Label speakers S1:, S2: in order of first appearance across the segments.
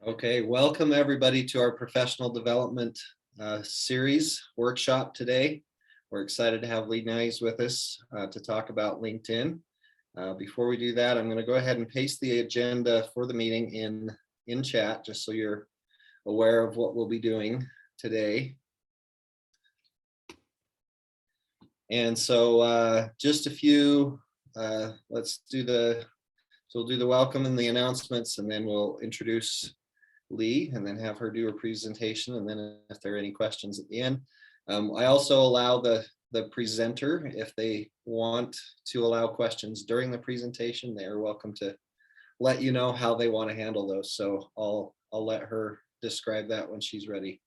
S1: Okay, welcome everybody to our professional development series workshop today. We're excited to have Lee Nyes with us to talk about LinkedIn. Before we do that, I'm going to go ahead and paste the agenda for the meeting in chat, just so you're aware of what we'll be doing today. And so just a few, let's do so we'll do the welcome and the announcements, and then we'll introduce Lee and then have her do her presentation, and then if there are any questions at the end. I also allow the presenter, if they want to allow questions during the presentation, they are welcome to let you know how they want to handle those. So I'll let her describe that when she's ready.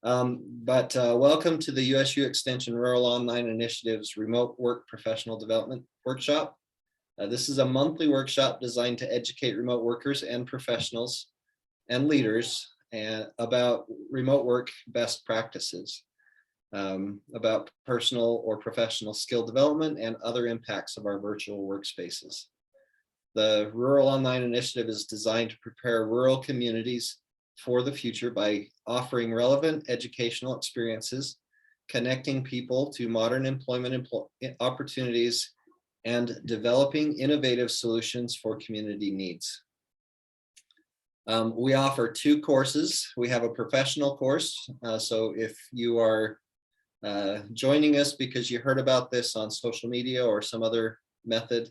S1: But welcome to the USU Extension Rural Online Initiatives Remote Work Professional Development Workshop. This is a monthly workshop designed to educate remote workers and professionals and leaders about remote work best practices, about personal or professional skill development and other impacts of our virtual workspaces. The Rural Online Initiative is designed to prepare rural communities for the future by offering relevant educational experiences, connecting people to modern employment opportunities, and developing innovative solutions for community needs. We offer two courses. We have a professional course. So if you are joining us because you heard about this on social media or some other method,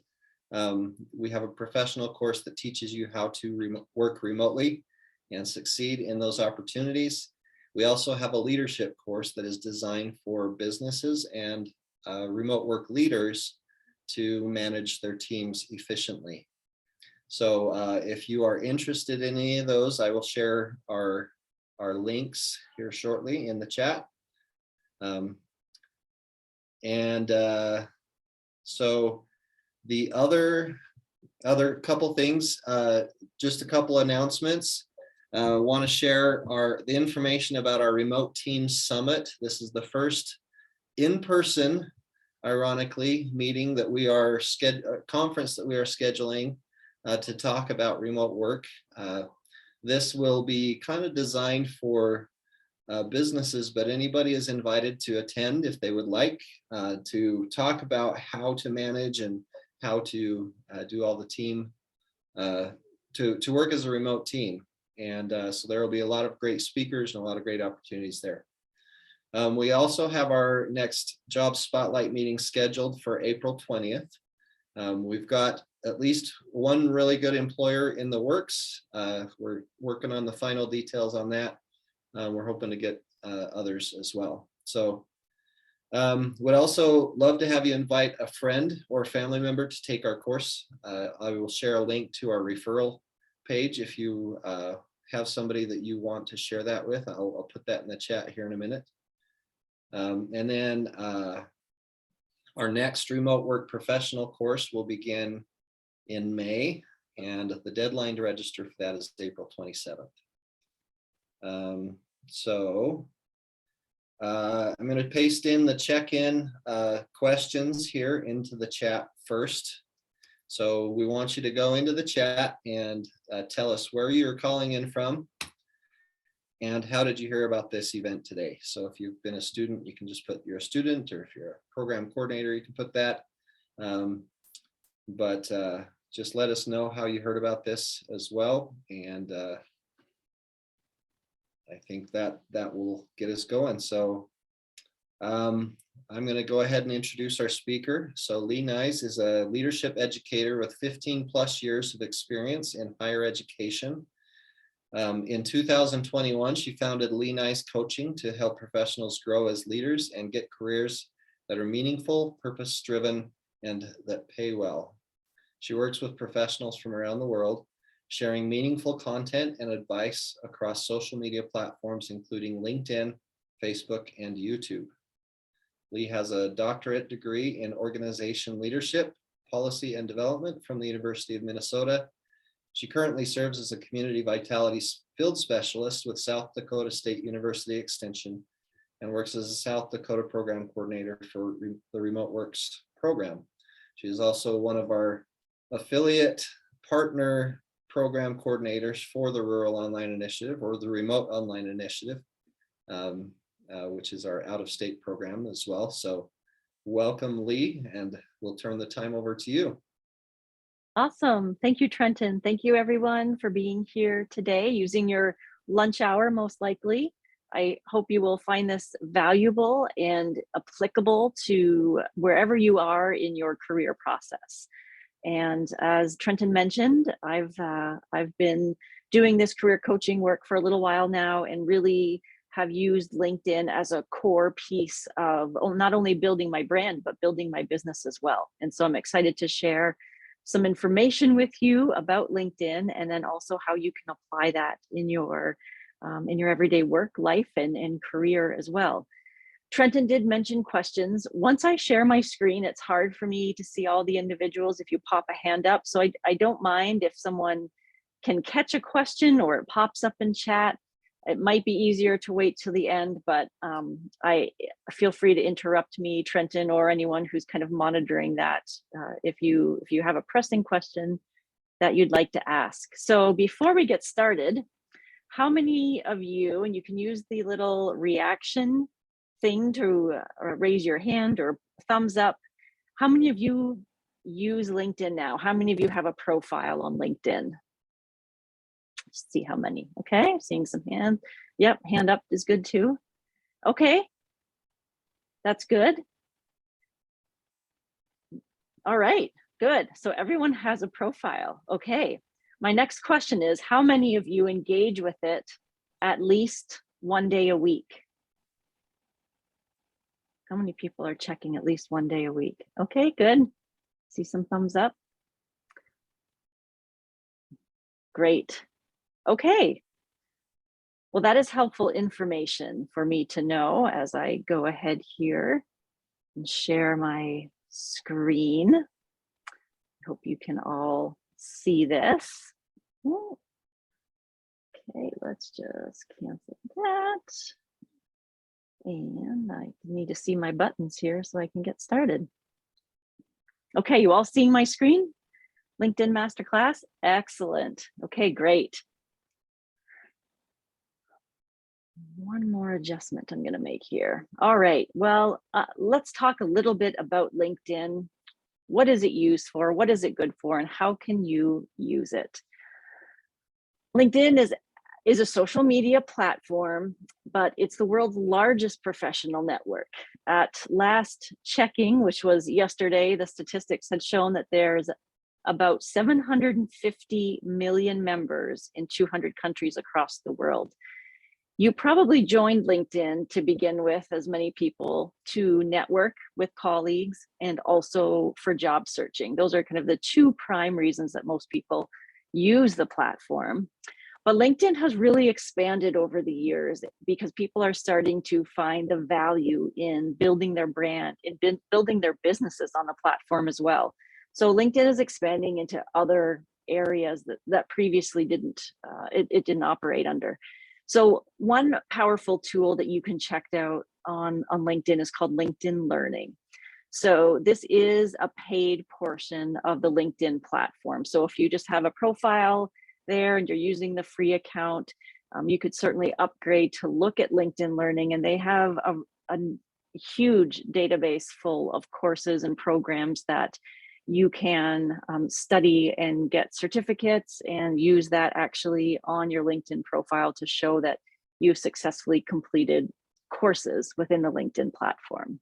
S1: we have a professional course that teaches you how to work remotely and succeed in those opportunities. We also have a leadership course that is designed for businesses and remote work leaders to manage their teams efficiently. So if you are interested in any of those, I will share our links here shortly in the chat. So the other couple things, just a couple announcements. Want to share the information about our Remote Teams Summit. This is the first in-person, ironically, meeting that we are conference that we are scheduling to talk about remote work. This will be kind of designed for businesses, but anybody is invited to attend if they would like to talk about how to manage and how to do all the team, to work as a remote team. And so there will be a lot of great speakers and a lot of great opportunities there. We also have our next job spotlight meeting scheduled for April 20th. We've got at least one really good employer in the works. We're working on the final details on that. We're hoping to get others as well. So would also love to have you invite a friend or family member to take our course. I will share a link to our referral page if you have somebody that you want to share that with. I'll put that in the chat here in a minute. And then our next remote work professional course will begin in May, and the deadline to register for that is April 27th. I'm going to paste in the check-in questions here into the chat first. So we want you to go into the chat and tell us where you're calling in from and how did you hear about this event today. So if you've been a student, you can just put you're a student, or if you're a program coordinator, you can put that. But just let us know how you heard about this as well. And I think that will get us going. So I'm going to go ahead and introduce our speaker. So Lee Nyes is a leadership educator with 15 plus years of experience in higher education. In 2021, she founded Lee Nyes Coaching to help professionals grow as leaders and get careers that are meaningful, purpose-driven, and that pay well. She works with professionals from around the world, sharing meaningful content and advice across social media platforms, including LinkedIn, Facebook, and YouTube. Lee has a doctorate degree in organization leadership, policy, and development from the University of Minnesota. She currently serves as a community vitality field specialist with South Dakota State University Extension and works as a South Dakota program coordinator for the Remote Works program. She is also one of our affiliate partner program coordinators for the Rural Online Initiative, or the Remote Online Initiative, which is our out-of-state program as well. So welcome, Lee, and we'll turn the time over to you.
S2: Awesome. Thank you, Trenton. Thank you, everyone, for being here today, using your lunch hour, most likely. I hope you will find this valuable and applicable to wherever you are in your career process. And as Trenton mentioned, I've been doing this career coaching work for a little while now, and really have used LinkedIn as a core piece of not only building my brand, but building my business as well. And so I'm excited to share some information with you about LinkedIn, and then also how you can apply that in your everyday work, life, and career as well. Trenton did mention questions. Once I share my screen, it's hard for me to see all the individuals if you pop a hand up. So I don't mind if someone can catch a question or it pops up in chat. It might be easier to wait till the end, but I feel free to interrupt me, Trenton, or anyone who's kind of monitoring that if you have a pressing question that you'd like to ask. So before we get started, how many of you, and you can use the little reaction thing to raise your hand or thumbs up, how many of you use LinkedIn now? How many of you have a profile on LinkedIn? See how many. Okay, seeing some hands. Yep, hand up is good too. Okay, that's good. All right, good. So everyone has a profile. Okay, my next question is, how many of you engage with it at least one day a week? How many people are checking at least one day a week? Okay, good. See some thumbs up. Great. Okay. Well, that is helpful information for me to know as I go ahead here and share my screen. I hope you can all see this. Okay, let's just cancel that. And I need to see my buttons here so I can get started. Okay, you all seeing my screen? LinkedIn Masterclass? Excellent. Okay, great. One more adjustment I'm going to make here. All right, well, let's talk a little bit about LinkedIn. What is it used for? What is it good for? And how can you use it? LinkedIn is a social media platform, but it's the world's largest professional network. At last checking, which was yesterday, the statistics had shown that there's about 750 million members in 200 countries across the world. You probably joined LinkedIn to begin with, as many people, to network with colleagues and also for job searching. Those are kind of the two prime reasons that most people use the platform. But LinkedIn has really expanded over the years because people are starting to find the value in building their brand and building their businesses on the platform as well. So LinkedIn is expanding into other areas that previously it didn't operate under. So one powerful tool that you can check out on LinkedIn is called LinkedIn Learning. So this is a paid portion of the LinkedIn platform. So if you just have a profile there and you're using the free account, you could certainly upgrade to look at LinkedIn Learning, and they have a huge database full of courses and programs that you can study and get certificates and use that actually on your LinkedIn profile to show that you've successfully completed courses within the LinkedIn platform.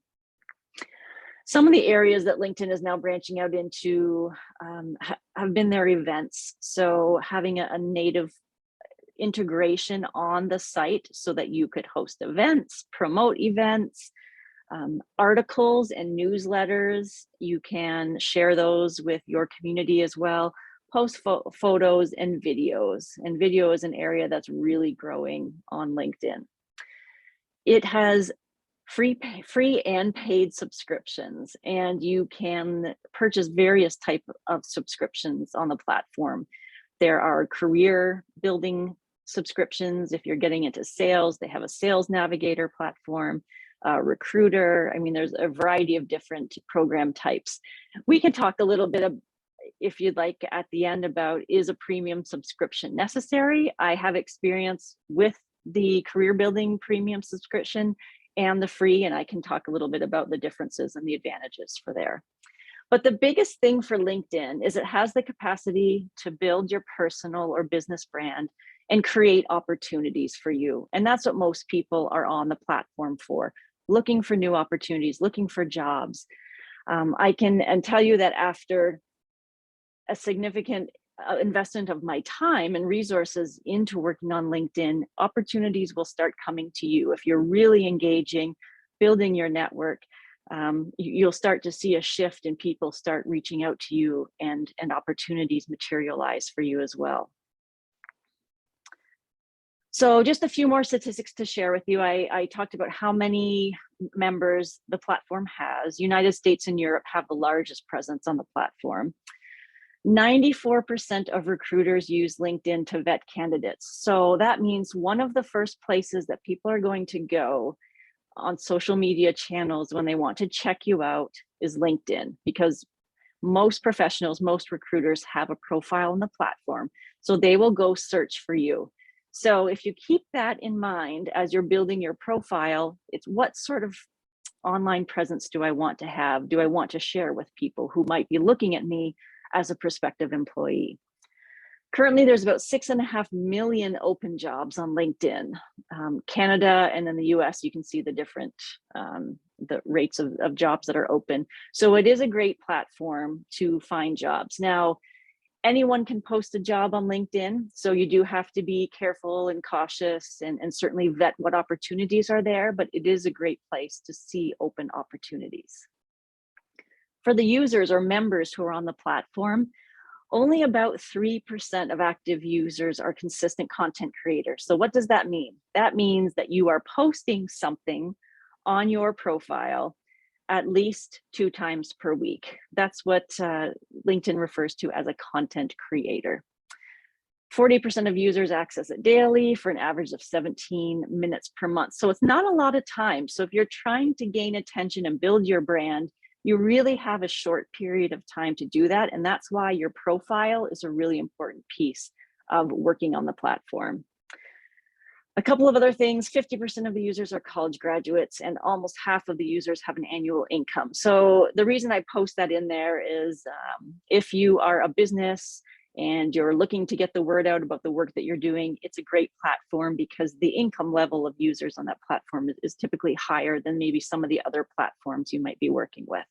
S2: Some of the areas that LinkedIn is now branching out into have been their events. So having a native integration on the site so that you could host events, promote events, articles and newsletters. You can share those with your community as well, post photos and videos. And video is an area that's really growing on LinkedIn. It has free and paid subscriptions, and you can purchase various types of subscriptions on the platform. There are career building subscriptions. If you're getting into sales, they have a sales navigator platform. Recruiter. I mean, there's a variety of different program types. We can talk a little bit if you'd like at the end about, is a premium subscription necessary? I have experience with the career building premium subscription and the free, and I can talk a little bit about the differences and the advantages for there. But the biggest thing for LinkedIn is it has the capacity to build your personal or business brand and create opportunities for you. And that's what most people are on the platform for, looking for new opportunities, looking for jobs. I can tell you that after a significant investment of my time and resources into working on LinkedIn, opportunities will start coming to you. If you're really engaging, building your network, you'll start to see a shift and people start reaching out to you, and opportunities materialize for you as well. So just a few more statistics to share with you. I talked about how many members the platform has. United States and Europe have the largest presence on the platform. 94% of recruiters use LinkedIn to vet candidates. So that means one of the first places that people are going to go on social media channels when they want to check you out is LinkedIn, because most professionals, most recruiters have a profile on the platform. So they will go search for you. So if you keep that in mind as you're building your profile, it's what sort of online presence do I want to have? Do I want to share with people who might be looking at me as a prospective employee? Currently, there's about 6.5 million open jobs on LinkedIn. Canada and in the US, you can see the different the rates of jobs that are open. So it is a great platform to find jobs. Now, anyone can post a job on LinkedIn, so you do have to be careful and cautious and certainly vet what opportunities are there, but it is a great place to see open opportunities. For the users or members who are on the platform, only about 3% of active users are consistent content creators. So what does that mean? That means that you are posting something on your profile at least 2 times per week. That's what LinkedIn refers to as a content creator. 40% of users access it daily for an average of 17 minutes per month. So it's not a lot of time. So if you're trying to gain attention and build your brand, you really have a short period of time to do that. And that's why your profile is a really important piece of working on the platform. A couple of other things, 50% of the users are college graduates and almost half of the users have an annual income. So the reason I post that in there is if you are a business and you're looking to get the word out about the work that you're doing, it's a great platform because the income level of users on that platform is typically higher than maybe some of the other platforms you might be working with.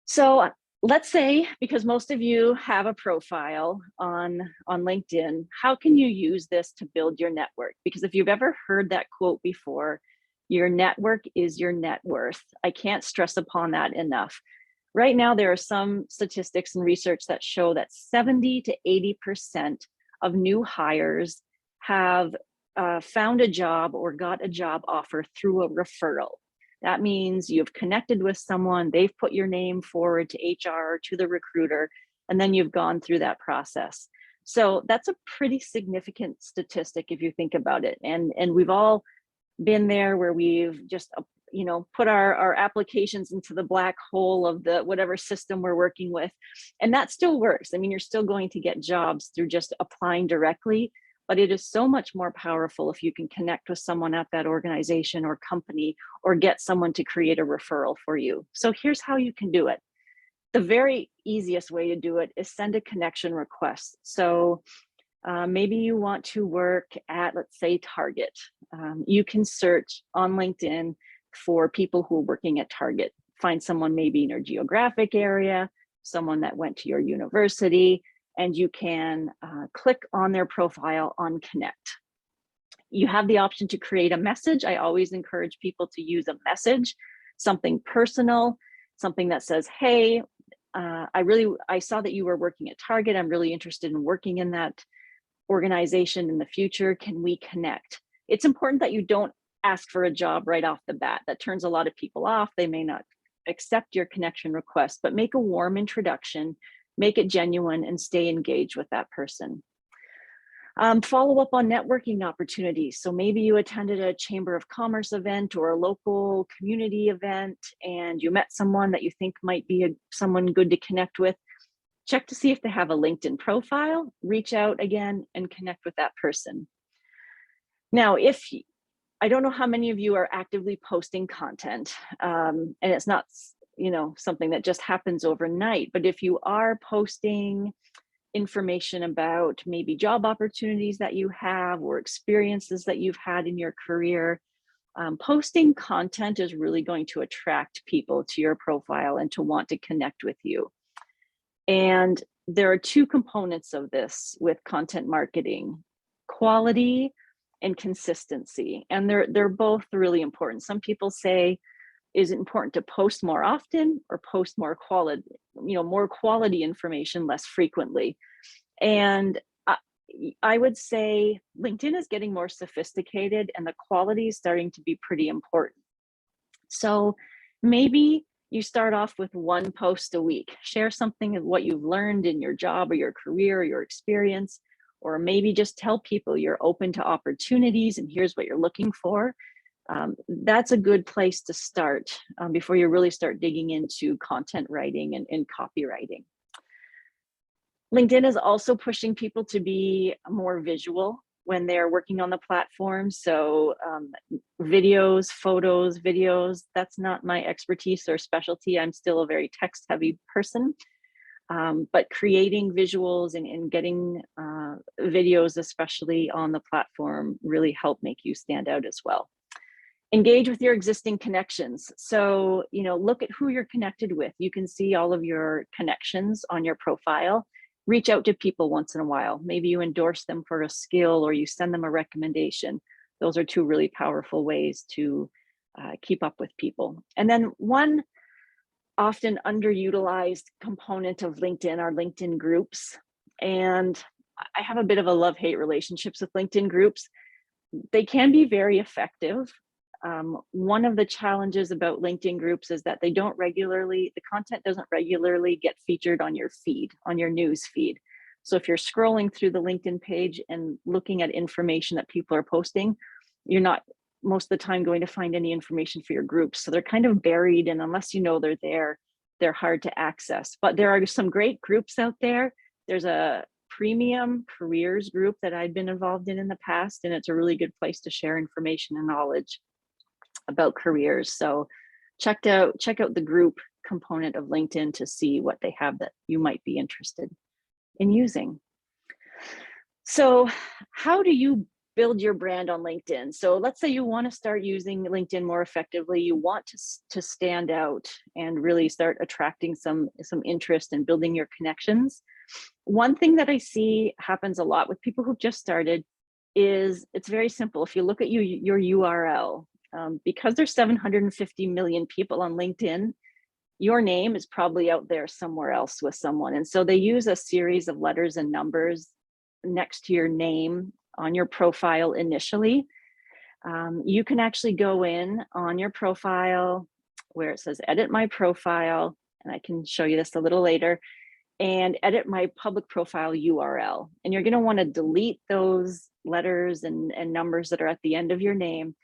S2: So let's say, because most of you have a profile on LinkedIn, how can you use this to build your network? Because if you've ever heard that quote before, your network is your net worth. I can't stress upon that enough. Right now, there are some statistics and research that show that 70 to 80% of new hires have found a job or got a job offer through a referral. That means you've connected with someone, they've put your name forward to HR, to the recruiter, and then you've gone through that process. So that's a pretty significant statistic if you think about it. And we've all been there where we've just put our applications into the black hole of the whatever system we're working with. And that still works. I mean, you're still going to get jobs through just applying directly, but it is so much more powerful if you can connect with someone at that organization or company or get someone to create a referral for you. So here's how you can do it. The very easiest way to do it is send a connection request. So maybe you want to work at, let's say, Target. You can search on LinkedIn for people who are working at Target. Find someone maybe in your geographic area, someone that went to your university, and you can click on their profile on Connect. You have the option to create a message. I always encourage people to use a message, something personal, something that says, hey, I saw that you were working at Target. I'm really interested in working in that organization in the future. Can we connect? It's important that you don't ask for a job right off the bat. That turns a lot of people off. They may not accept your connection request, but make a warm introduction, make it genuine, and stay engaged with that person. Follow up on networking opportunities. So maybe you attended a Chamber of Commerce event or a local community event and you met someone that you think might be someone good to connect with. Check to see if they have a LinkedIn profile, reach out again and connect with that person. Now, I don't know how many of you are actively posting content, and it's not, something that just happens overnight, but if you are posting information about maybe job opportunities that you have or experiences that you've had in your career, posting content is really going to attract people to your profile and to want to connect with you. And there are two components of this with content marketing: quality and consistency. And they're both really important. Some people say, is it important to post more often or post more quality information less frequently? And I would say LinkedIn is getting more sophisticated and the quality is starting to be pretty important. So maybe you start off with one post a week, share something of what you've learned in your job or your career or your experience, or maybe just tell people you're open to opportunities and here's what you're looking for. That's a good place to start before you really start digging into content writing and copywriting. LinkedIn is also pushing people to be more visual when they're working on the platform. So videos, photos, videos, that's not my expertise or specialty. I'm still a very text heavy person. But creating visuals and getting videos, especially on the platform, really help make you stand out as well. Engage with your existing connections. So, look at who you're connected with. You can see all of your connections on your profile. Reach out to people once in a while. Maybe you endorse them for a skill or you send them a recommendation. Those are two really powerful ways to keep up with people. And then one often underutilized component of LinkedIn are LinkedIn groups. And I have a bit of a love-hate relationships with LinkedIn groups. They can be very effective. One of the challenges about LinkedIn groups is that the content doesn't regularly get featured on your feed, on your news feed. So if you're scrolling through the LinkedIn page and looking at information that people are posting, you're not most of the time going to find any information for your groups. So they're kind of buried, and unless you know they're there, they're hard to access. But there are some great groups out there. There's a premium careers group that I've been involved in the past, and it's a really good place to share information and knowledge about careers. So check out the group component of LinkedIn to see what they have that you might be interested in using. So how do you build your brand on LinkedIn? So let's say you want to start using LinkedIn more effectively. You want to stand out and really start attracting some interest and building your connections. One thing that I see happens a lot with people who've just started is it's very simple. If you look at your URL, because there's 750 million people on LinkedIn, your name is probably out there somewhere else with someone. And so they use a series of letters and numbers next to your name on your profile initially. You can actually go in on your profile where it says edit my profile, and I can show you this a little later, and edit my public profile URL. And you're going to want to delete those letters and numbers that are at the end of your name.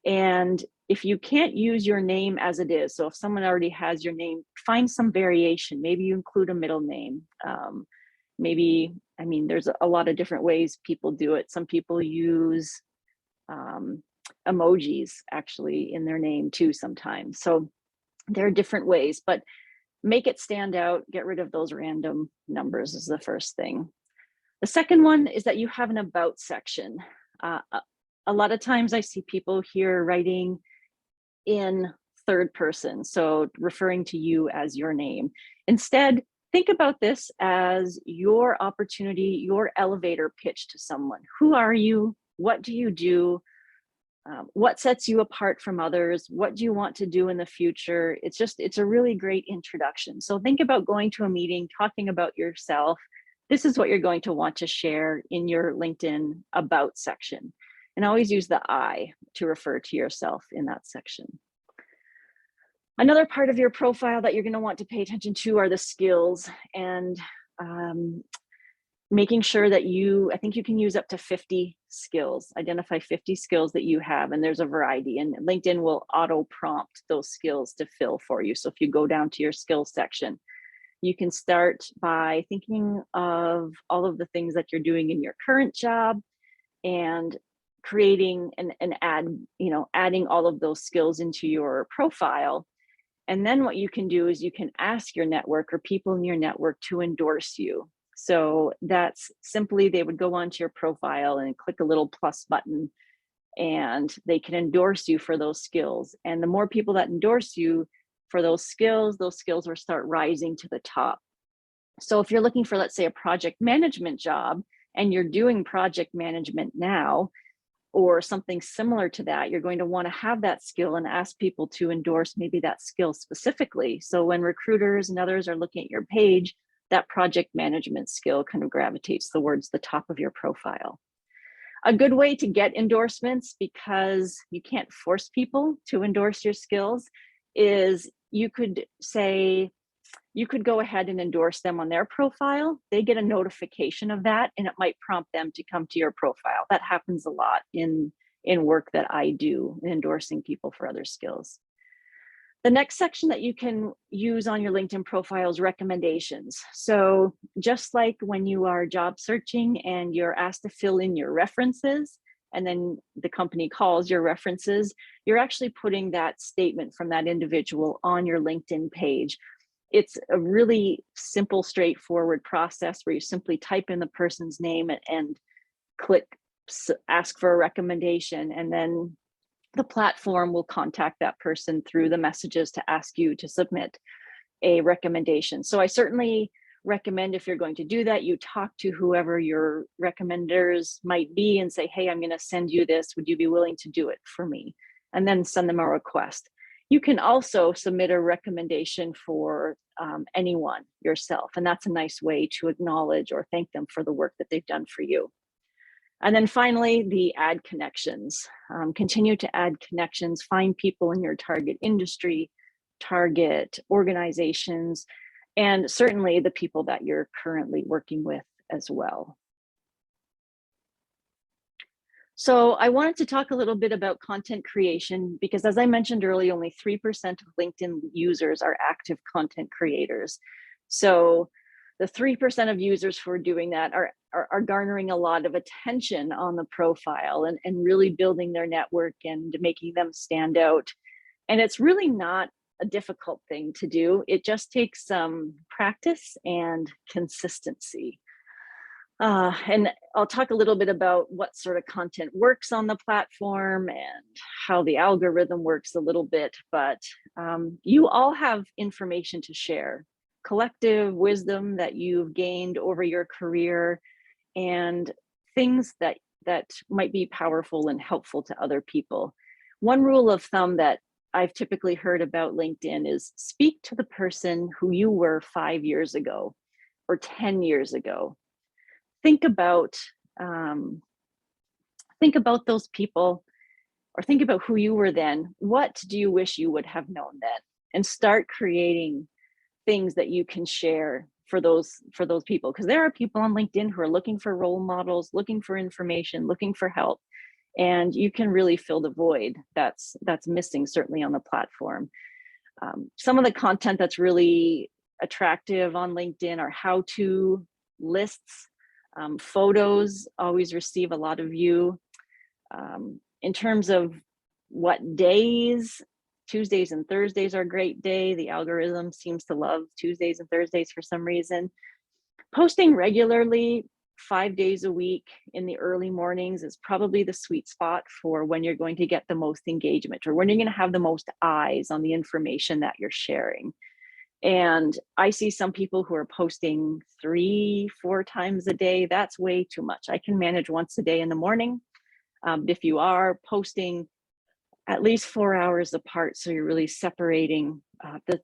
S2: And if you can't use your name as it is, so if someone already has your name, find some variation. Maybe you include a middle name. There's a lot of different ways people do it. Some people use emojis actually in their name too sometimes. So there are different ways, but make it stand out. Get rid of those random numbers is the first thing. The second one is that you have an about section. A lot of times I see people here writing in third person, so referring to you as your name. Instead, think about this as your opportunity, your elevator pitch to someone. Who are you? What do you do? What sets you apart from others? What do you want to do in the future? It's a really great introduction. So think about going to a meeting, talking about yourself. This is what you're going to want to share in your LinkedIn about section. And always use the I to refer to yourself in that section. Another part of your profile that you're going to want to pay attention to are the skills. And making sure that I think you can use up to 50 skills, identify 50 skills that you have, and there's a variety, and LinkedIn will auto prompt those skills to fill for you. So if you go down to your skills section, you can start by thinking of all of the things that you're doing in your current job and creating an ad, adding all of those skills into your profile. And then what you can do is you can ask your network or people in your network to endorse you. So that's simply, they would go onto your profile and click a little plus button, and they can endorse you for those skills. And the more people that endorse you for those skills will start rising to the top. So if you're looking for, let's say, a project management job and you're doing project management now, or something similar to that, you're going to want to have that skill and ask people to endorse maybe that skill specifically. So when recruiters and others are looking at your page, that project management skill kind of gravitates towards the top of your profile. A good way to get endorsements, because you can't force people to endorse your skills, is you could go ahead and endorse them on their profile. They get a notification of that, and it might prompt them to come to your profile. That happens a lot in work that I do, endorsing people for other skills. The next section that you can use on your LinkedIn profile is recommendations. So just like when you are job searching and you're asked to fill in your references, and then the company calls your references, you're actually putting that statement from that individual on your LinkedIn page. It's a really simple, straightforward process where you simply type in the person's name and click ask for a recommendation, and then the platform will contact that person through the messages to ask you to submit a recommendation. So I certainly recommend, if you're going to do that, you talk to whoever your recommenders might be and say, hey, I'm going to send you this. Would you be willing to do it for me? And then send them a request. You can also submit a recommendation for anyone yourself. And that's a nice way to acknowledge or thank them for the work that they've done for you. And then finally, the add connections. Continue to add connections, find people in your target industry, target organizations, and certainly the people that you're currently working with as well. So I wanted to talk a little bit about content creation, because as I mentioned earlier, only 3% of LinkedIn users are active content creators. So the 3% of users who are doing that are garnering a lot of attention on the profile and really building their network and making them stand out. And it's really not a difficult thing to do. It just takes some practice and consistency. And I'll talk a little bit about what sort of content works on the platform and how the algorithm works a little bit, but you all have information to share, collective wisdom that you've gained over your career, and things that might be powerful and helpful to other people. One rule of thumb that I've typically heard about LinkedIn is speak to the person who you were 5 years ago or 10 years ago. Think about those people, or think about who you were then. What do you wish you would have known then? And start creating things that you can share for those people, because there are people on LinkedIn who are looking for role models, looking for information, looking for help, and you can really fill the void that's missing, certainly on the platform. Some of the content that's really attractive on LinkedIn are how-to lists. Photos always receive a lot of view. In terms of what days, Tuesdays and Thursdays are a great day. The algorithm seems to love Tuesdays and Thursdays for some reason. Posting regularly 5 days a week in the early mornings is probably the sweet spot for when you're going to get the most engagement, or when you're going to have the most eyes on the information that you're sharing. And I see some people who are posting 3-4 times a day. That's way too much. I can manage once a day in the morning. If you are posting at least 4 hours apart, so you're really separating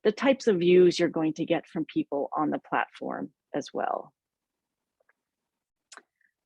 S2: the types of views you're going to get from people on the platform as well.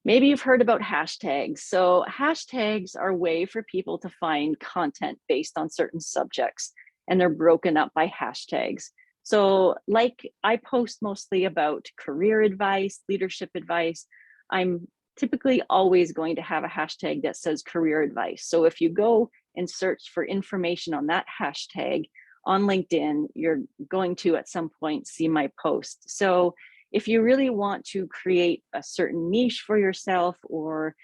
S2: Maybe you've heard about hashtags. So hashtags are a way for people to find content based on certain subjects, and they're broken up by hashtags. So like I post mostly about career advice, leadership advice. I'm typically always going to have a hashtag that says career advice. So if you go and search for information on that hashtag on LinkedIn, you're going to at some point see my post. So if you really want to create a certain niche for yourself or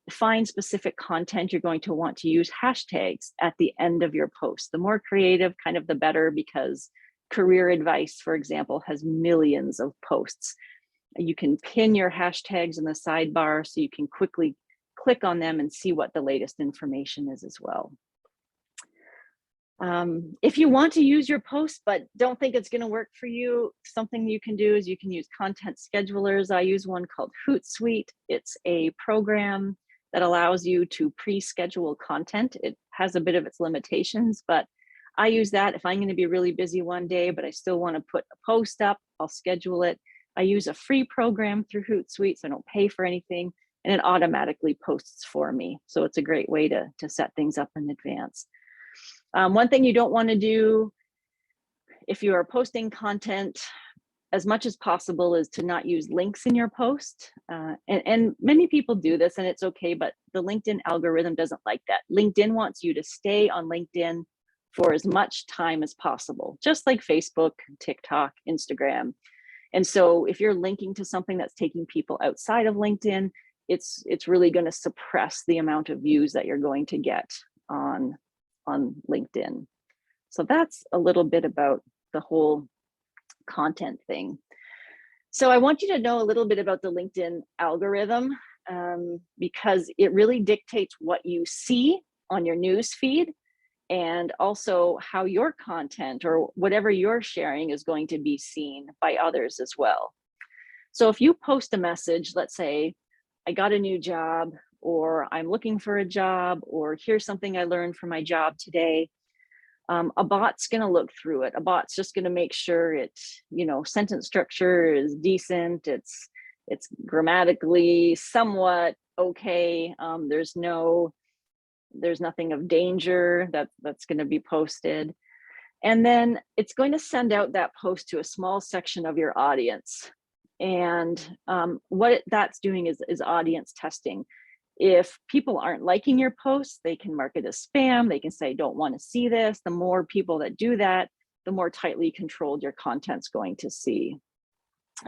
S2: find specific content, you're going to want to use hashtags at the end of your post. The more creative, kind of the better, because career advice, for example, has millions of posts. You can pin your hashtags in the sidebar so you can quickly click on them and see what the latest information is as well. If you want to use your post but don't think it's going to work for you, something you can do is you can use content schedulers. I use one called Hootsuite. It's a program that allows you to pre-schedule content. It has a bit of its limitations, but I use that if I'm going to be really busy one day, but I still want to put a post up, I'll schedule it. I use a free program through Hootsuite, so I don't pay for anything, and it automatically posts for me. So it's a great way to set things up in advance. One thing you don't want to do if you are posting content as much as possible is to not use links in your post. And many people do this and it's okay, but the LinkedIn algorithm doesn't like that. LinkedIn wants you to stay on LinkedIn for as much time as possible, just like Facebook, TikTok, Instagram. And so if you're linking to something that's taking people outside of LinkedIn, it's really going to suppress the amount of views that you're going to get on LinkedIn. So that's a little bit about the whole content thing. So I want you to know a little bit about the LinkedIn algorithm because it really dictates what you see on your news feed and also how your content or whatever you're sharing is going to be seen by others as well. So if you post a message, let's say, I got a new job, or I'm looking for a job, or here's something I learned from my job today, a bot's going to look through it. A bot's just going to make sure sentence structure is decent. It's grammatically somewhat okay. There's nothing of danger that's going to be posted. And then it's going to send out that post to a small section of your audience. And what that's doing is audience testing. If people aren't liking your posts, they can mark it as spam. They can say, don't want to see this. The more people that do that, the more tightly controlled your content's going to see.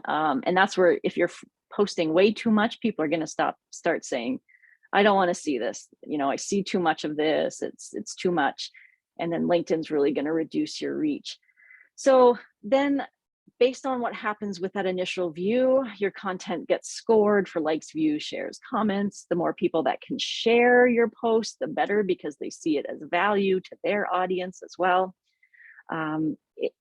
S2: And that's where if you're posting way too much, people are going to start saying, I don't want to see this. I see too much of this. It's too much. And then LinkedIn's really going to reduce your reach. So then based on what happens with that initial view, your content gets scored for likes, views, shares, comments. The more people that can share your post, the better, because they see it as value to their audience as well.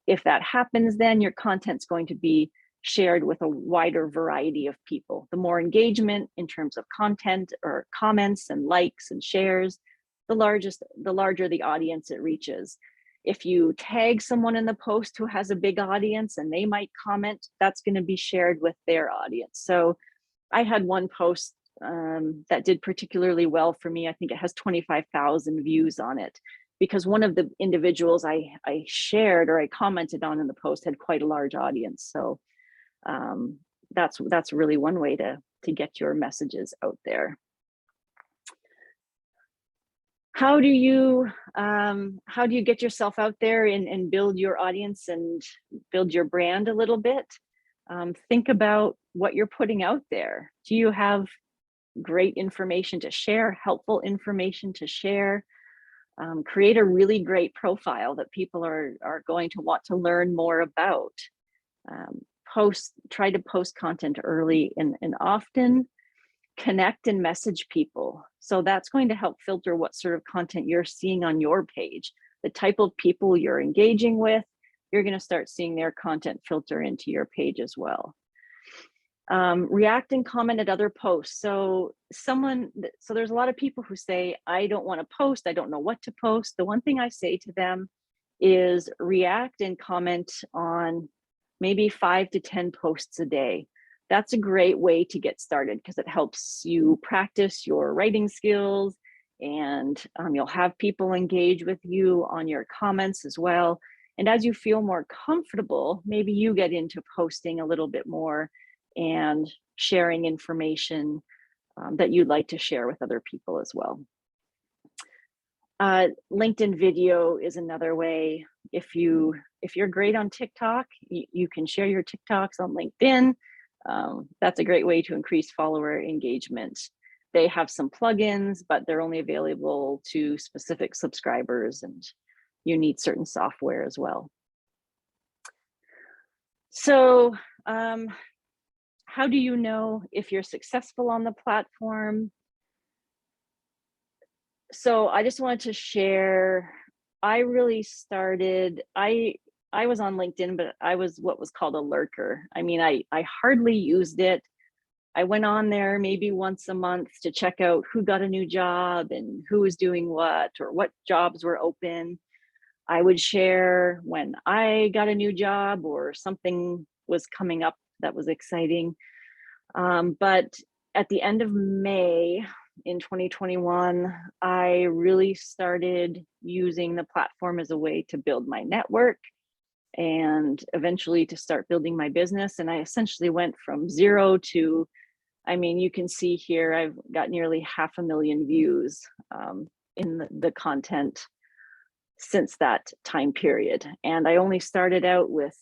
S2: If that happens, then your content's going to be shared with a wider variety of people. The more engagement in terms of content or comments and likes and shares, the larger the audience it reaches. If you tag someone in the post who has a big audience and they might comment, that's going to be shared with their audience. So I had one post that did particularly well for me. I think it has 25,000 views on it because one of the individuals I shared or I commented on in the post had quite a large audience. So that's really one way to get your messages out there. How do you get yourself out there and build your audience and build your brand a little bit? Think about what you're putting out there. Do you have great information to share, helpful information to share? Create a really great profile that people are going to want to learn more about. Try to post content early and often. Connect and message people. So that's going to help filter what sort of content you're seeing on your page. The type of people you're engaging with, you're going to start seeing their content filter into your page as well. React and comment at other posts. So there's a lot of people who say, I don't want to post, I don't know what to post. The one thing I say to them is react and comment on maybe 5 to 10 posts a day. That's a great way to get started because it helps you practice your writing skills and you'll have people engage with you on your comments as well. And as you feel more comfortable, maybe you get into posting a little bit more and sharing information that you'd like to share with other people as well. LinkedIn video is another way. If you're great on TikTok, you can share your TikToks on LinkedIn. That's a great way to increase follower engagement. They have some plugins, but they're only available to specific subscribers, and you need certain software as well. So how do you know if you're successful on the platform? So I just wanted to share, I really started, I was on LinkedIn, but I was what was called a lurker. I mean, I hardly used it. I went on there maybe once a month to check out who got a new job and who was doing what, or what jobs were open. I would share when I got a new job or something was coming up that was exciting. But at the end of May in 2021, I really started using the platform as a way to build my network and eventually to start building my business. And I essentially went from 0 to, I mean, you can see here, I've got nearly 500,000 views in the content since that time period. And I only started out with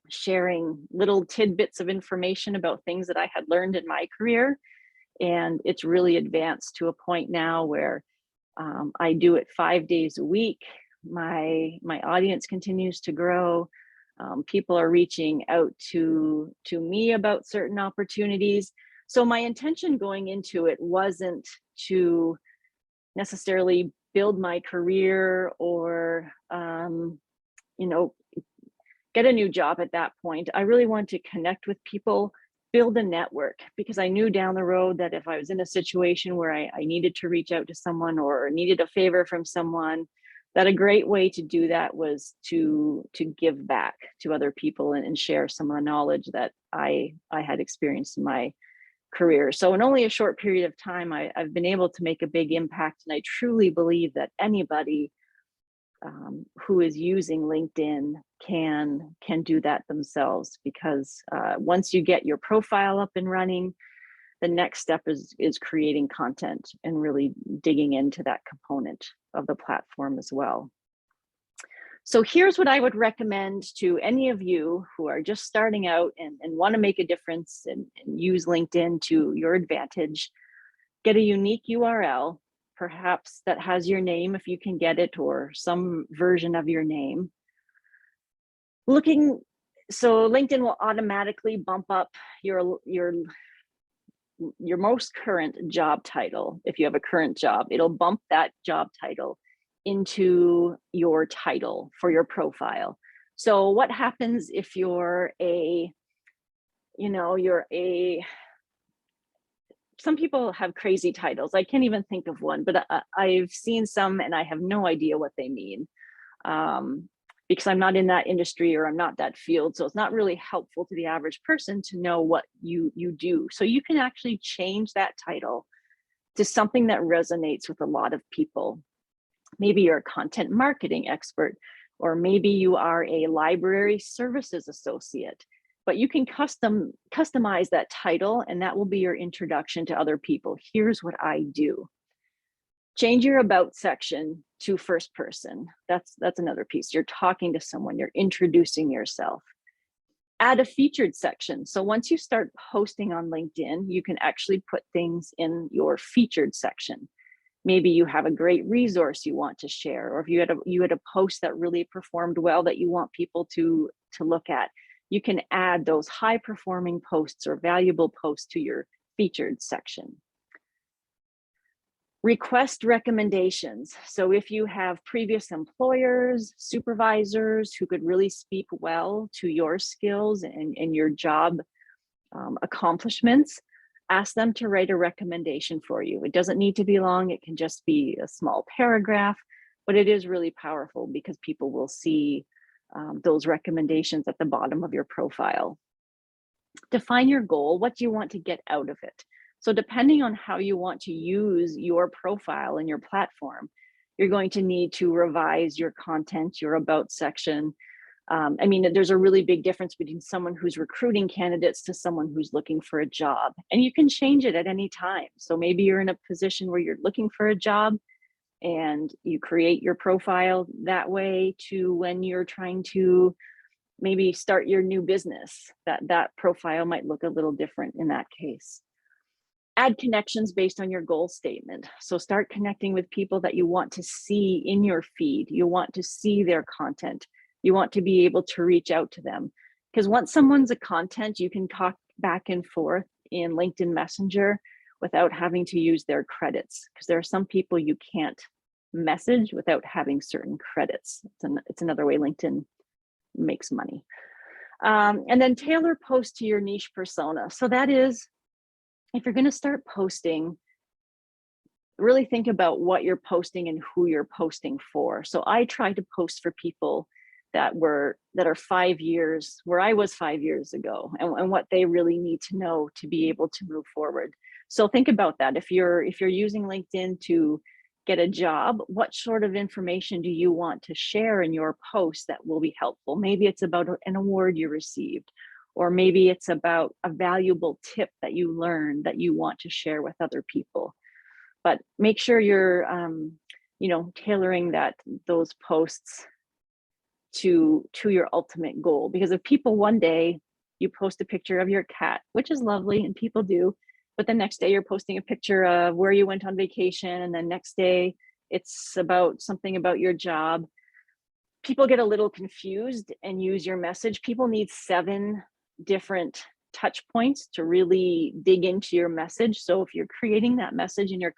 S2: sharing little tidbits of information about things that I had learned in my career. And it's really advanced to a point now where I do it 5 days a week. My audience continues to grow. People are reaching out to me about certain opportunities. So my intention going into it wasn't to necessarily build my career or get a new job at that point. I really wanted to connect with people, build a network, because I knew down the road that if I was in a situation where I needed to reach out to someone or needed a favor from someone, that a great way to do that was to give back to other people and share some of the knowledge that I had experienced in my career. So in only a short period of time, I've been able to make a big impact. And I truly believe that anybody who is using LinkedIn can do that themselves, because once you get your profile up and running, the next step is creating content and really digging into that component of the platform as well. So here's what I would recommend to any of you who are just starting out and want to make a difference and use LinkedIn to your advantage. Get a unique URL, perhaps that has your name if you can get it, or some version of your name. So LinkedIn will automatically bump up your most current job title. If you have a current job, it'll bump that job title into your title for your profile. So what happens if you're some people have crazy titles. I can't even think of one, but I've seen some and I have no idea what they mean because I'm not in that industry or I'm not that field. So it's not really helpful to the average person to know what you do. So you can actually change that title to something that resonates with a lot of people. Maybe you're a content marketing expert, or maybe you are a library services associate. But you can customize that title, and that will be your introduction to other people. Here's what I do. Change your about section to first person. That's another piece. You're talking to someone, you're introducing yourself. Add a featured section. So once you start posting on LinkedIn, you can actually put things in your featured section. Maybe you have a great resource you want to share, or if you had a post that really performed well that you want people to look at. You can add those high performing posts or valuable posts to your featured section. Request recommendations. So if you have previous employers, supervisors who could really speak well to your skills and your job accomplishments, ask them to write a recommendation for you. It doesn't need to be long. It can just be a small paragraph, but it is really powerful because people will see those recommendations at the bottom of your profile. Define your goal. What do you want to get out of it? So depending on how you want to use your profile and your platform, You're going to need to revise your content, your about section. I mean, there's a really big difference between someone who's recruiting candidates to someone who's looking for a job, and you can change it at any time. So maybe you're in a position where you're looking for a job and you create your profile that way, to when you're trying to maybe start your new business, that profile might look a little different in that case. Add connections based on your goal statement. So start connecting with people that you want to see in your feed. You want to see their content. You want to be able to reach out to them. Because once someone's a content, you can talk back and forth in LinkedIn Messenger without having to use their credits. Because there are some people you can't message without having certain credits. It's another way LinkedIn makes money. And then tailor post to your niche persona. So that is, if you're going to start posting, really think about what you're posting and who you're posting for. So I try to post for people that are 5 years where I was 5 years ago, and what they really need to know to be able to move forward. So think about that. If you're using LinkedIn to get a job, what sort of information do you want to share in your post that will be helpful? Maybe it's about an award you received, or maybe it's about a valuable tip that you learned that you want to share with other people. But make sure you're tailoring those posts to your ultimate goal. Because if people, one day you post a picture of your cat, which is lovely and people do, but the next day you're posting a picture of where you went on vacation, and then next day it's about something about your job, people get a little confused and use your message. People need 7 different touch points to really dig into your message. So if you're creating that message and you're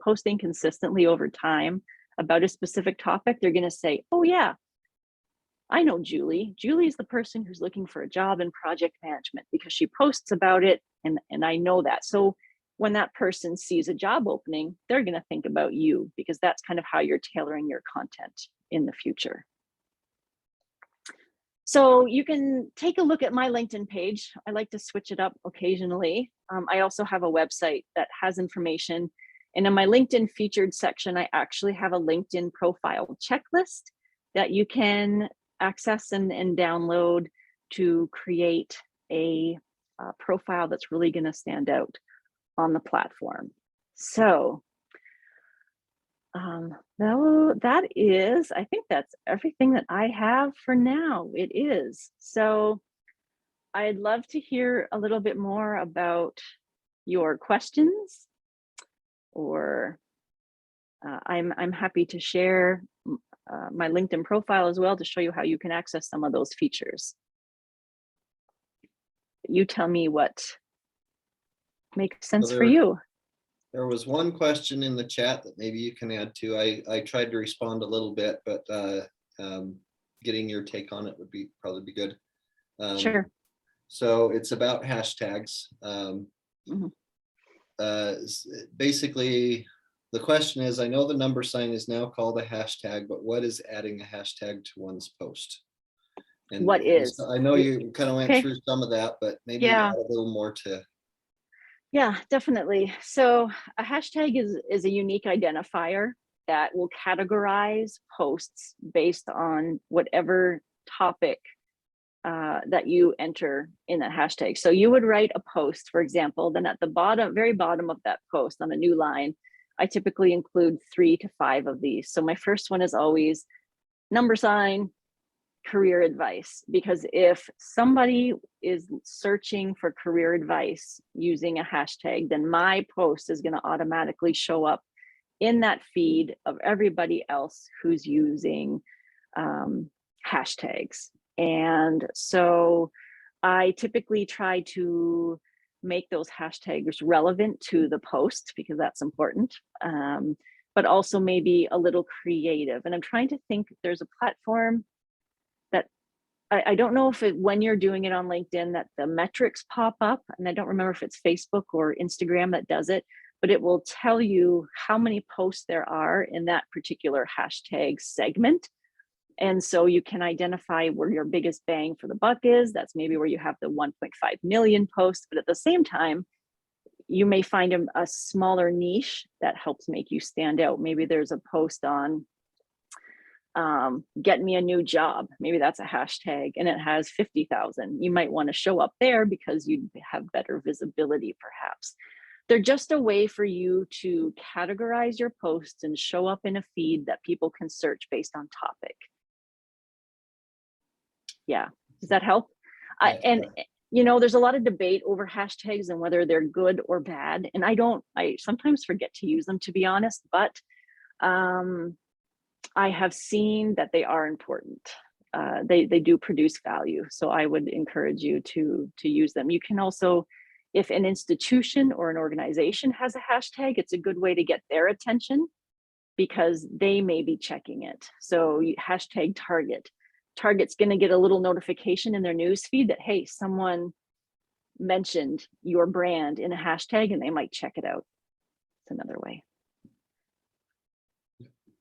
S2: posting consistently over time about a specific topic, they're going to say, oh yeah, I know Julie. Julie is the person who's looking for a job in project management because she posts about it, and I know that. So when that person sees a job opening, they're going to think about you, because that's kind of how you're tailoring your content in the future. So you can take a look at my LinkedIn page. I like to switch it up occasionally. I also have a website that has information. And in my LinkedIn featured section, I actually have a LinkedIn profile checklist that you can access and download to create a profile that's really going to stand out on the platform. So that is, I think that's everything that I have for now. It is. So I'd love to hear a little bit more about your questions, or I'm happy to share my LinkedIn profile as well to show you how you can access some of those features. You tell me what makes sense for you.
S1: There was one question in the chat that maybe you can add to. I tried to respond a little bit, but getting your take on it would probably be good.
S2: Sure.
S1: So it's about hashtags. Basically, the question is, I know the number sign is now called a hashtag, but what is adding a hashtag to one's post? And
S2: what is?
S1: I know you kind of went through some of that, but maybe add a little more to.
S2: Yeah, definitely. So a hashtag is a unique identifier that will categorize posts based on whatever topic that you enter in that hashtag. So you would write a post, for example, then at the bottom, very bottom of that post on a new line, I typically include 3 to 5 of these. So my first one is always # career advice, because if somebody is searching for career advice using a hashtag, then my post is going to automatically show up in that feed of everybody else who's using hashtags. And so I typically try to make those hashtags relevant to the post, because that's important, but also maybe a little creative. And I'm trying to think if there's a platform that I don't know if when you're doing it on LinkedIn that the metrics pop up, and I don't remember if it's Facebook or Instagram that does it, but it will tell you how many posts there are in that particular hashtag segment. And so you can identify where your biggest bang for the buck is. That's maybe where you have the 1.5 million posts, but at the same time, you may find a smaller niche that helps make you stand out. Maybe there's a post on get me a new job. Maybe that's a hashtag and it has 50,000. You might want to show up there because you have better visibility perhaps. They're just a way for you to categorize your posts and show up in a feed that people can search based on topic. Yeah, does that help? And you know, there's a lot of debate over hashtags and whether they're good or bad. And I sometimes forget to use them, to be honest, but I have seen that they are important. They do produce value. So I would encourage you to use them. You can also, if an institution or an organization has a hashtag, it's a good way to get their attention because they may be checking it. So hashtag Target. Target's going to get a little notification in their news feed that, hey, someone mentioned your brand in a hashtag and they might check it out. It's another way.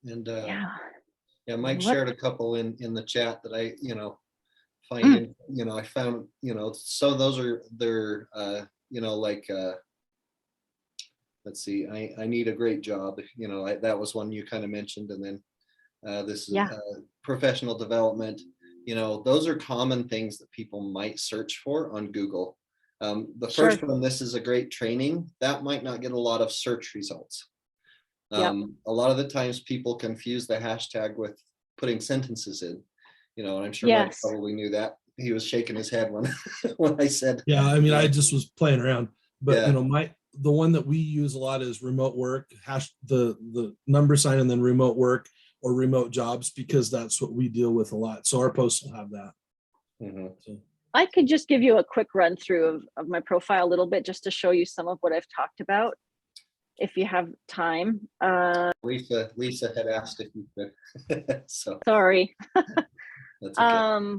S1: And
S2: yeah,
S1: Mike
S2: what?
S1: shared a couple in the chat that I, find, I found, so those are their, like, let's see, I need a great job, that was one you kind of mentioned. And then this is professional development, those are common things that people might search for on Google. The first one, this is a great training, that might not get a lot of search results. A lot of the times people confuse the hashtag with putting sentences in, and I'm sure Mike probably knew that. He was shaking his head when when I said.
S3: Yeah, I mean, I just was playing around, but the one that we use a lot is remote work, the number sign and then remote work or remote jobs, because that's what we deal with a lot. So our posts will have that.
S2: So. I could just give you a quick run through of my profile a little bit, just to show you some of what I've talked about, if you have time.
S1: Lisa had asked if you could. So
S2: sorry.
S1: That's okay.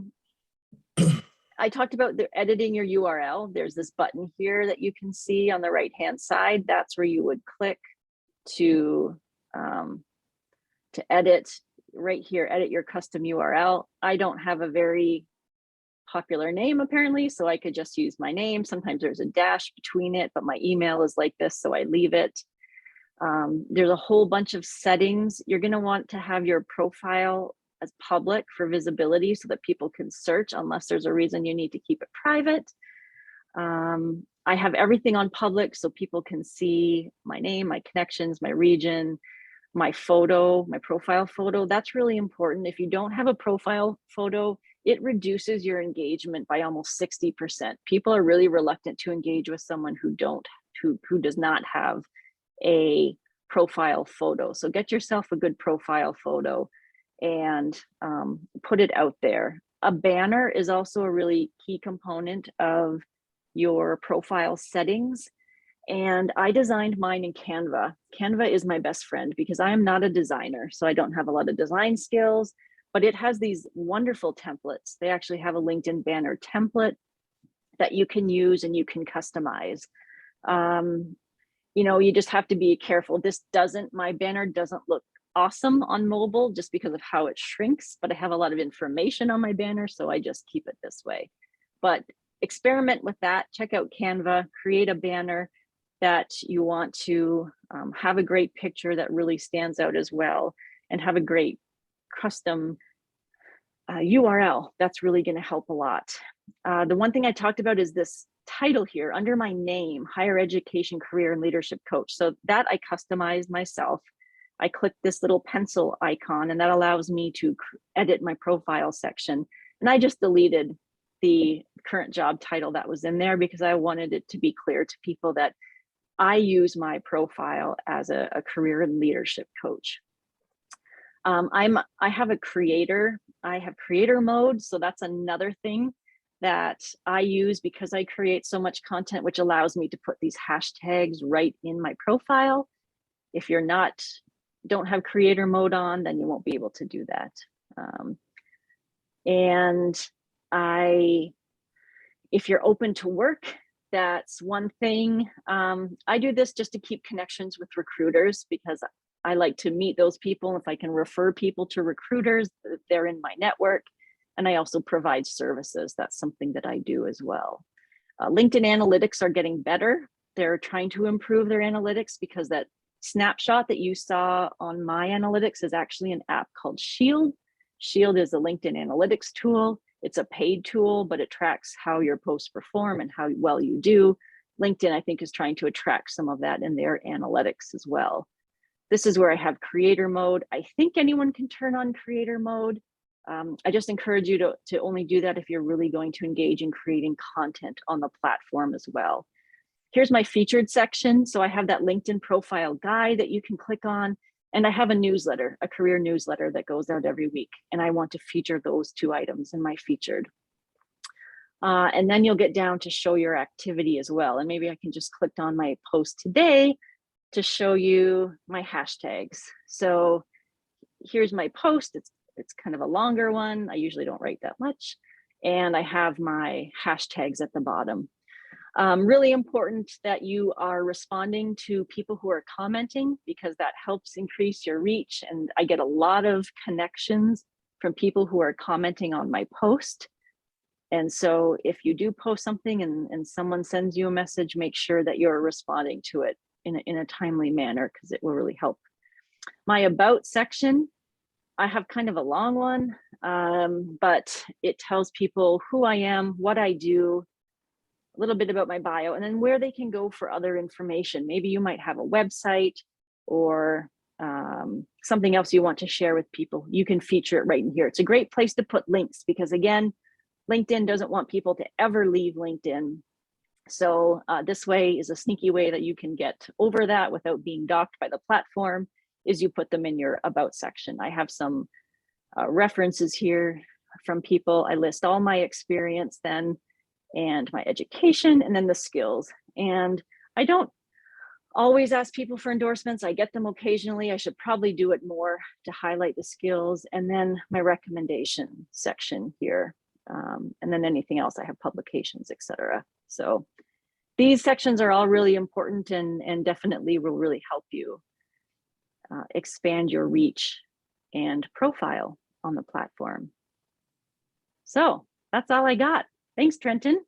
S2: I talked about editing your URL. There's this button here that you can see on the right hand side. That's where you would click to edit right here, edit your custom URL. I don't have a very popular name apparently, so I could just use my name. Sometimes there's a dash between it, but my email is like this, so I leave it. There's a whole bunch of settings. You're going to want to have your profile as public for visibility so that people can search, unless there's a reason you need to keep it private. I have everything on public so people can see my name, my connections, my region, my photo, my profile photo. That's really important. If you don't have a profile photo, it reduces your engagement by almost 60%. People are really reluctant to engage with someone who does not have a profile photo. So get yourself a good profile photo and put it out there. A banner is also a really key component of your profile settings. And I designed mine in Canva. Canva is my best friend because I am not a designer, so I don't have a lot of design skills, but it has these wonderful templates. They actually have a LinkedIn banner template that you can use and you can customize. You just have to be careful. My banner doesn't look awesome on mobile just because of how it shrinks, but I have a lot of information on my banner, so I just keep it this way. But experiment with that. Check out Canva, create a banner that you want to have a great picture that really stands out as well, and have a great custom URL. That's really going to help a lot. The one thing I talked about is this title here under my name, Higher Education Career and Leadership Coach. So that I customized myself. I click this little pencil icon and that allows me to edit my profile section. And I just deleted the current job title that was in there because I wanted it to be clear to people that I use my profile as a career and leadership coach. I have creator mode. So that's another thing that I use because I create so much content, which allows me to put these hashtags right in my profile. If you're don't have creator mode on, then you won't be able to do that. If you're open to work, that's one thing. I do this just to keep connections with recruiters because I like to meet those people. If I can refer people to recruiters, they're in my network. And I also provide services. That's something that I do as well. LinkedIn analytics are getting better. They're trying to improve their analytics because that snapshot that you saw on my analytics is actually an app called Shield. Shield is a LinkedIn analytics tool. It's a paid tool, but it tracks how your posts perform and how well you do. LinkedIn, I think, is trying to attract some of that in their analytics as well. This is where I have creator mode. I think anyone can turn on creator mode. I just encourage you to only do that if you're really going to engage in creating content on the platform as well. Here's my featured section. So I have that LinkedIn profile guide that you can click on. And I have a newsletter, a career newsletter that goes out every week. And I want to feature those 2 items in my featured. And then you'll get down to show your activity as well. And maybe I can just click on my post today to show you my hashtags. So here's my post. It's kind of a longer one. I usually don't write that much. And I have my hashtags at the bottom. Really important that you are responding to people who are commenting, because that helps increase your reach. And I get a lot of connections from people who are commenting on my post. And so if you do post something and someone sends you a message, make sure that you're responding to it in a timely manner, because it will really help. My about section, I have kind of a long one, but it tells people who I am, what I do, a little bit about my bio, and then where they can go for other information. Maybe you might have a website or something else you want to share with people. You can feature it right in here. It's a great place to put links, because again, LinkedIn doesn't want people to ever leave LinkedIn. So this way is a sneaky way that you can get over that without being docked by the platform, is you put them in your about section. I have some references here from people. I list all my experience then, and my education, and then the skills. And I don't always ask people for endorsements. I get them occasionally. I should probably do it more to highlight the skills. And then my recommendation section here. And then anything else, I have publications, etc. So these sections are all really important and definitely will really help you expand your reach and profile on the platform. So that's all I got. Thanks, Trenton.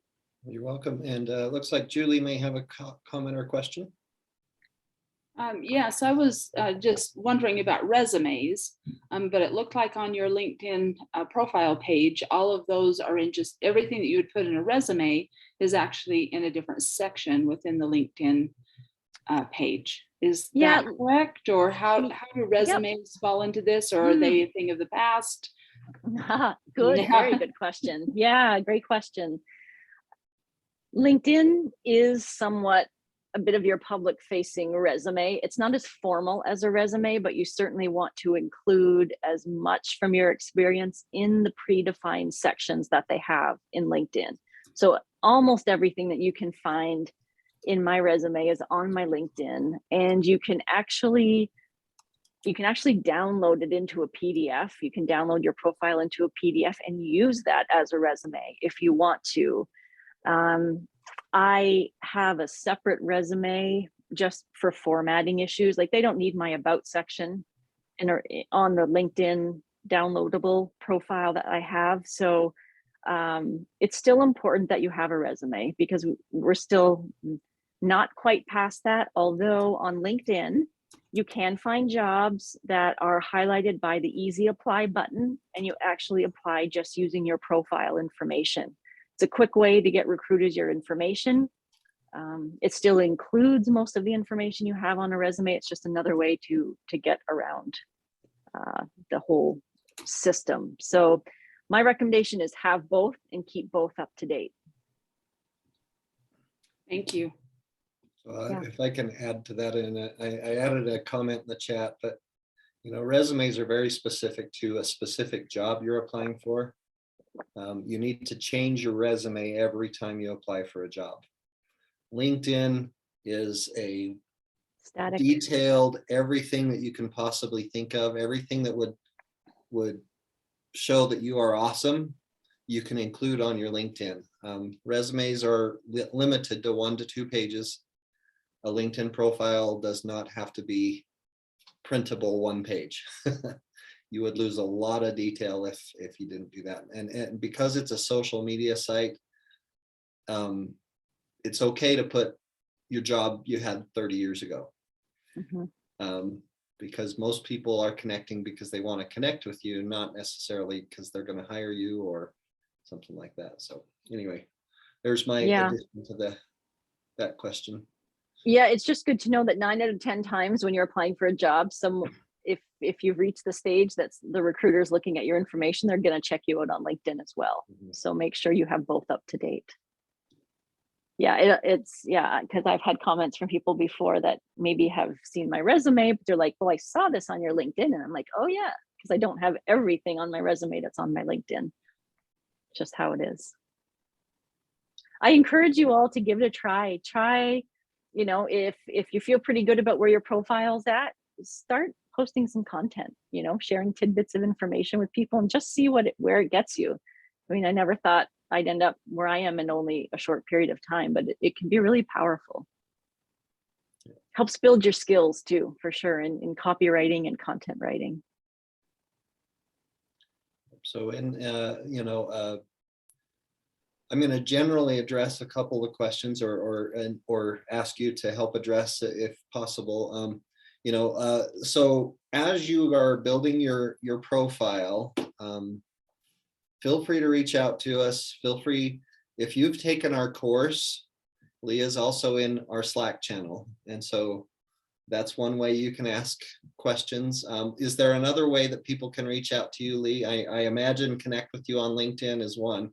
S1: You're welcome. And looks like Julie may have a comment or question.
S4: Yes, I was just wondering about resumes, but it looked like on your LinkedIn profile page, all of those are in just everything that you would put in a resume is actually in a different section within the LinkedIn page. Is that correct? Or how do resumes fall into this, or are they a thing of the past?
S2: Good, very good question. Yeah, great question. LinkedIn is somewhat a bit of your public facing resume. It's not as formal as a resume, but you certainly want to include as much from your experience in the predefined sections that they have in LinkedIn. So almost everything that you can find in my resume is on my LinkedIn, and you can actually download it into a PDF. You can download your profile into a PDF and use that as a resume if you want to. I have a separate resume just for formatting issues. Like, they don't need my about section on the LinkedIn downloadable profile that I have. So it's still important that you have a resume, because we're still not quite past that. Although on LinkedIn, you can find jobs that are highlighted by the easy apply button, and you actually apply just using your profile information. It's a quick way to get recruiters your information. It still includes most of the information you have on a resume. It's just another way to get around the whole system. So my recommendation is have both and keep both up to date.
S4: Thank you.
S1: If I can add to that, I added a comment in the chat, but resumes are very specific to a specific job you're applying for. You need to change your resume every time you apply for a job. LinkedIn is a
S2: Static.
S1: Detailed everything that you can possibly think of, everything that would show that you are awesome, you can include on your LinkedIn. Resumes are limited to 1 to 2 pages. A LinkedIn profile does not have to be printable 1 page. You would lose a lot of detail if you didn't do that. And because it's a social media site, it's okay to put your job you had 30 years ago.
S2: Mhm.
S1: Because most people are connecting because they want to connect with you, not necessarily because they're going to hire you or something like that. So anyway, there's my
S2: Yeah.
S1: addition to that question.
S2: Yeah, it's just good to know that 9 out of 10 times when you're applying for a job, if you've reached the stage that's the recruiter's looking at your information, they're going to check you out on LinkedIn as well.
S1: Mhm.
S2: So make sure you have both up to date. Yeah, because I've had comments from people before that maybe have seen my resume, but they're like, well, I saw this on your LinkedIn. And I'm like, oh yeah, because I don't have everything on my resume that's on my LinkedIn. Just how it is. I encourage you all to give it a try. Try, if you feel pretty good about where your profile's at, start posting some content, sharing tidbits of information with people and just see where it gets you. I mean, I never thought I'd end up where I am in only a short period of time, but it can be really powerful. Helps build your skills too, for sure, in copywriting and content writing.
S1: So I'm going to generally address a couple of questions or ask you to help address if possible. So as you are building your profile, feel free to reach out to us. Feel free, if you've taken our course, Leah's also in our Slack channel. And so that's one way you can ask questions. Is there another way that people can reach out to you, Lee? I imagine connect with you on LinkedIn is one.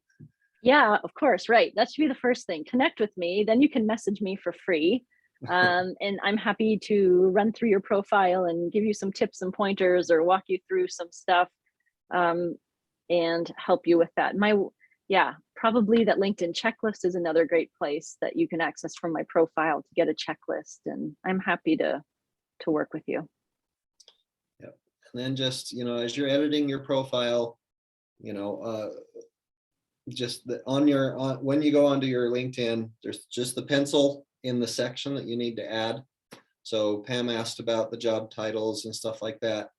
S2: Yeah, of course. Right. That should be the first thing. Connect with me. Then you can message me for free. And I'm happy to run through your profile and give you some tips and pointers or walk you through some stuff and help you with that. Probably that LinkedIn checklist is another great place that you can access from my profile to get a checklist. And I'm happy to work with you.
S1: Yeah. And then just, as you're editing your profile, just when you go onto your LinkedIn, there's just the pencil in the section that you need to add. So Pam asked about the job titles and stuff like that.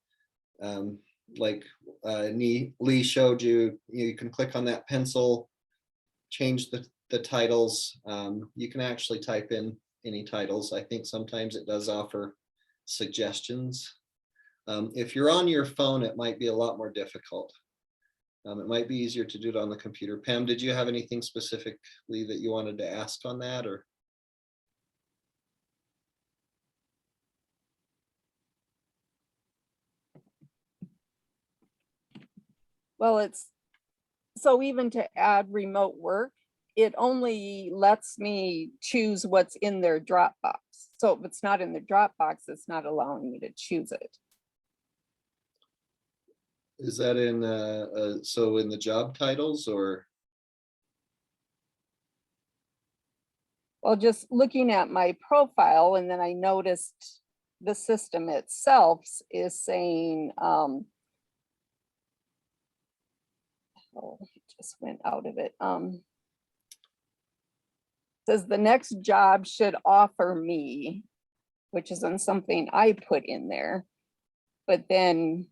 S1: Like Lee showed you, you can click on that pencil, change the titles. You can actually type in any titles. I think sometimes it does offer suggestions. If you're on your phone, it might be a lot more difficult. It might be easier to do it on the computer. Pam, did you have anything specifically that you wanted to ask on that, or?
S5: Well, so even to add remote work, it only lets me choose what's in their Dropbox. So if it's not in the Dropbox, it's not allowing me to choose it.
S1: Is that in so in the job titles, or?
S5: Well, just looking at my profile, and then I noticed the system itself is saying, oh, it just went out of it. Says the next job should offer me, which isn't something I put in there. But then,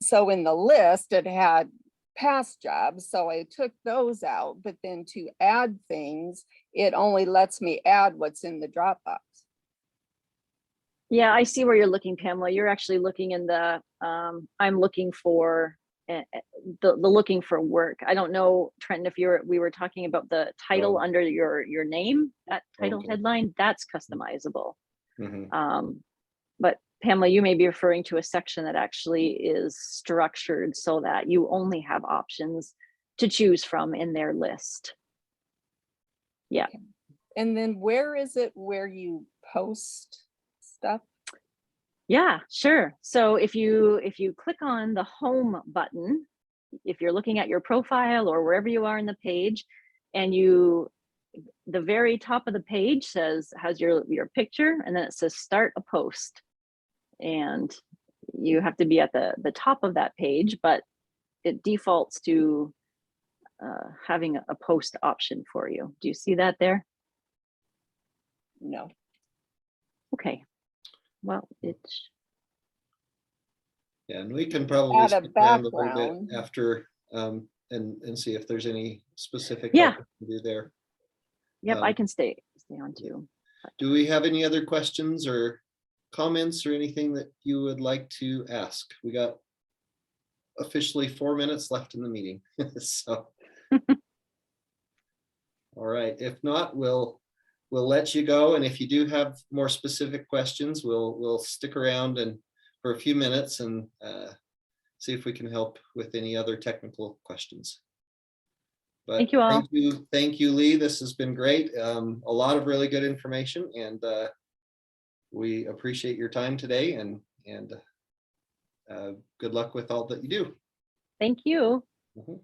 S5: so in the list, it had past jobs. So I took those out, but then to add things, it only lets me add what's in the Dropbox.
S2: Yeah, I see where you're looking, Pamela. You're actually looking in the, I'm looking for the looking for work. I don't know, Trenton, if we were talking about the title under your name, that title headline, that's customizable. But Pamela, you may be referring to a section that actually is structured so that you only have options to choose from in their list. Yeah.
S5: And then where is it where you post stuff?
S2: Yeah, sure. So if you click on the home button, if you're looking at your profile or wherever you are in the page, and the very top of the page has your picture, and then it says start a post. And you have to be at the top of that page, but it defaults to having a post option for you. Do you see that there?
S5: No.
S2: Okay. Well, it's.
S1: Yeah, and we can probably
S5: add a
S1: stick around a little
S5: background
S1: bit after and see if there's any specific
S2: Yeah.
S1: help we can do there.
S2: Yep, I can stay stay on to.
S1: Do we have any other questions or comments or anything that you would like to ask? We got officially 4 minutes left in the meeting, so. All right, if not, we'll let you go. And if you do have more specific questions, we'll stick around and for a few minutes and see if we can help with any other technical questions. But
S2: Thank you all.
S1: Thank you, Lee. This has been great. A lot of really good information, and we appreciate your time today, and good luck with all that you do.
S2: Thank you.
S1: Mhm.